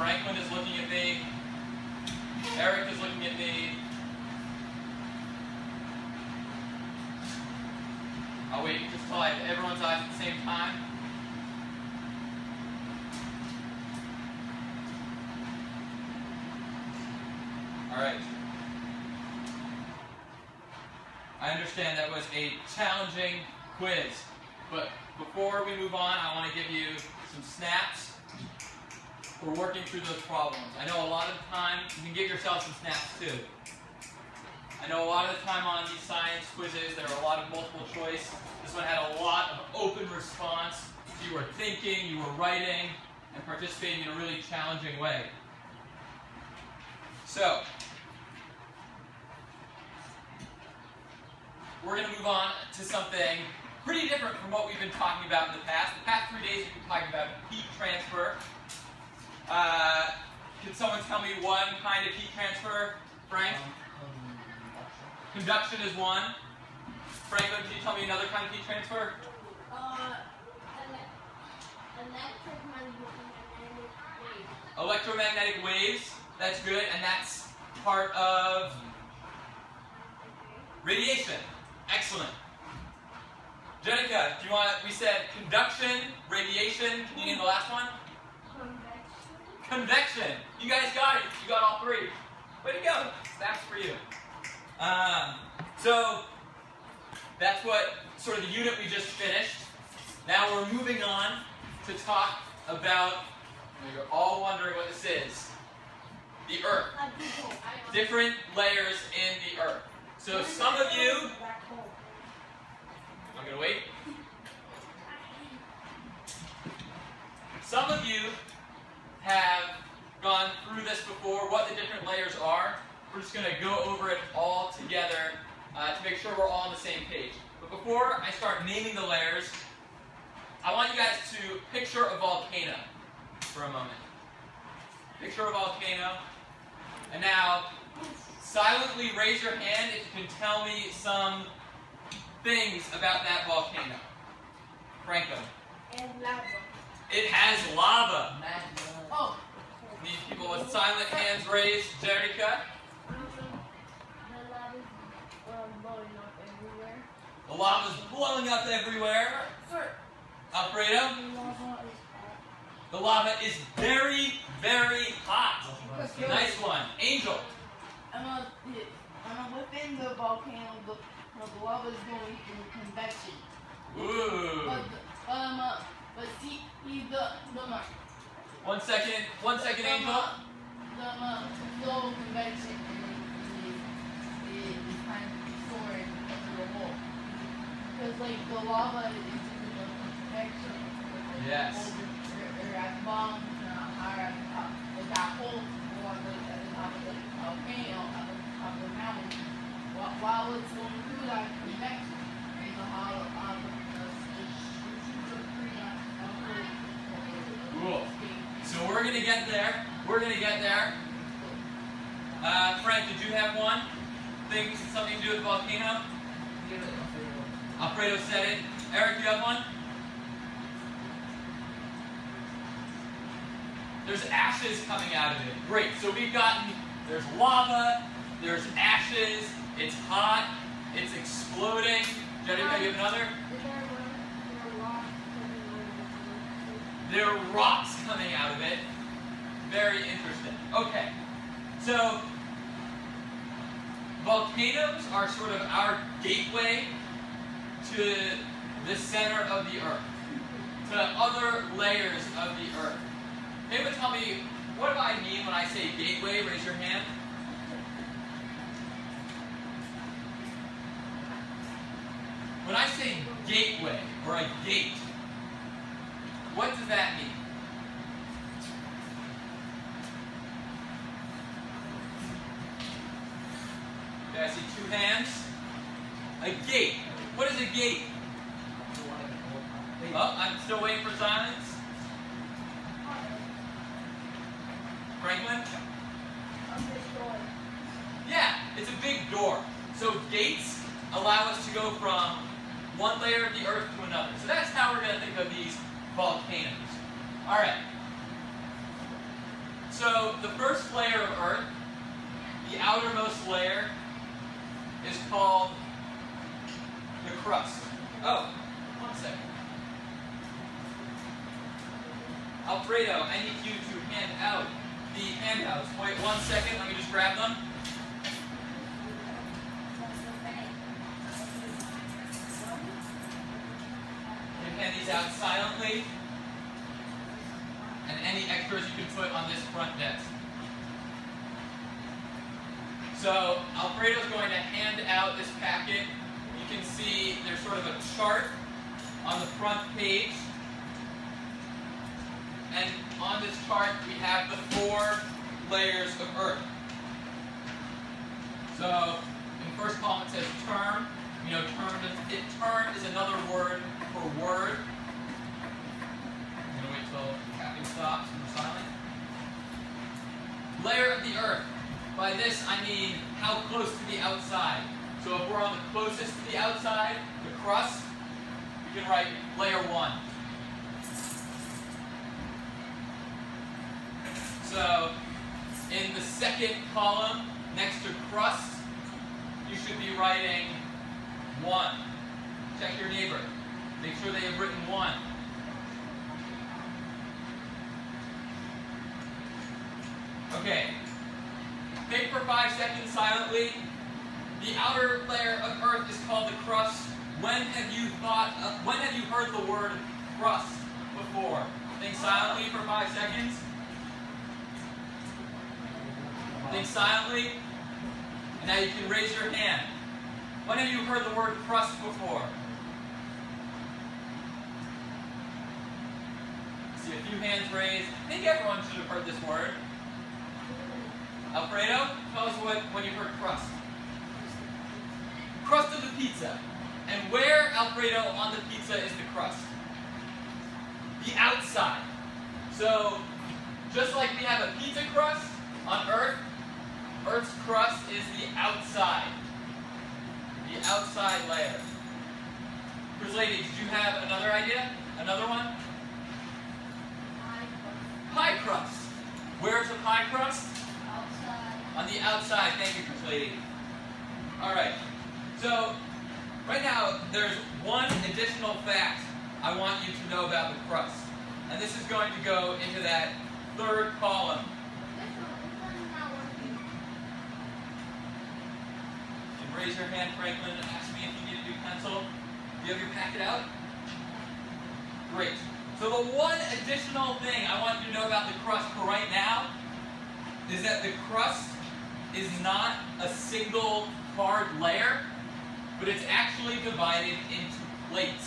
Franklin is looking at me. Eric is looking at me. I'll wait just till I have everyone's eyes at the same time. Alright. I understand that was a challenging quiz, but before we move on, I want to give you some snaps for working through those problems. I know a lot of the time, you can give yourself some snaps too. I know a lot of the time on these science quizzes, there are a lot of multiple choice. This one had a lot of open response. So you were thinking, you were writing, and participating in a really challenging way. So, we're going to move on to something pretty different from what we've been talking about in the past. The past 3 days we've been talking about heat transfer. Can someone tell me one kind of heat transfer? Frank? Conduction is one. Franklin, can you tell me another kind of heat transfer? Electromagnetic waves. That's good, and that's part of radiation. Excellent. Jenica, do you want, we said conduction, radiation, can you name the last one? Convection. You guys got it. You got all three. Way to go. That's for you. So, that's what sort of the unit we just finished. Now we're moving on to talk about, you're all wondering what this is, the Earth. Different layers in the Earth. So some of you, I'm going to wait. Some of you have gone through this before, what the different layers are. We're just going to go over it all together to make sure we're all on the same page. But before I start naming the layers, I want you guys to picture a volcano for a moment. Picture a volcano. And now, silently raise your hand if you can tell me some things about that volcano. Franco. It has lava. Oh. Need people with silent hands raised. Jerica. The lava's blowing up everywhere. Alfredo. The lava is very, very hot. Nice one. Angel. Within the volcano, the lava is going through convection. Ooh. But see, One second, Angel. The slow convection is kind of stored into the hole. Because like the lava is in the convection. Yes. Or at the bottom, higher at the top. But that hole at the top of the volcano, at the top of the mountain, while it's going through that convection, and the hollow Cool. So we're going to get there. We're going to get there. Frank, did you have one? Something to do with the volcano? Alfredo said it. Eric, do you have one? There's ashes coming out of it. Great. So there's lava, there's ashes, it's hot, it's exploding. Jenica, you have another? There are rocks coming out of it. Very interesting. Okay. So, volcanoes are sort of our gateway to the center of the Earth, to other layers of the Earth. Anyone tell me, what do I mean when I say gateway? Raise your hand. When I say gateway, or a gate, what does that mean? Okay, I see two hands. A gate. What is a gate? Oh, I'm still waiting for silence. Franklin? Yeah, it's a big door. So gates allow us to go from one layer of the Earth to another. So that's how we're going to think of these volcanoes. All right. So the first layer of Earth, the outermost layer, is called the crust. Oh, one second. Alfredo, I need you to hand out the handouts. Wait 1 second, let me just grab them. You can hand these out silently. And any extras you can put on this front desk. So Alfredo's going to hand out this packet. You can see there's sort of a chart on the front page. And on this chart we have the 4 layers of Earth. So in the first column it says term. You know, term is another word for word. I'm going to wait till tapping stops and we're silent. Layer of the Earth. By this I mean how close to the outside. So if we're on the closest to the outside, the crust, we can write layer 1. So in the second column, next to crust, you should be writing 1. Check your neighbor. Make sure they have written 1. Okay. Think for 5 seconds silently. The outer layer of Earth is called the crust. When have you heard the word crust before? Think silently for 5 seconds. Think silently. And now you can raise your hand. When have you heard the word crust before? I see a few hands raised. I think everyone should have heard this word. Alfredo, tell us when you heard crust. Crust of the pizza. And where, Alfredo, on the pizza is the crust? The outside. So, just like we have a pizza crust on Earth, Earth's crust is the outside. The outside layer. First lady, did you have another idea? Another one? Pie crust. Where's the pie crust? Outside. On the outside. Thank you, First lady. Alright. So, right now, there's one additional fact I want you to know about the crust. And this is going to go into that third column. Raise your hand, Franklin, and ask me if you need a new pencil. Do you have your packet out? Great. So the one additional thing I want you to know about the crust for right now is that the crust is not a single hard layer, but it's actually divided into plates.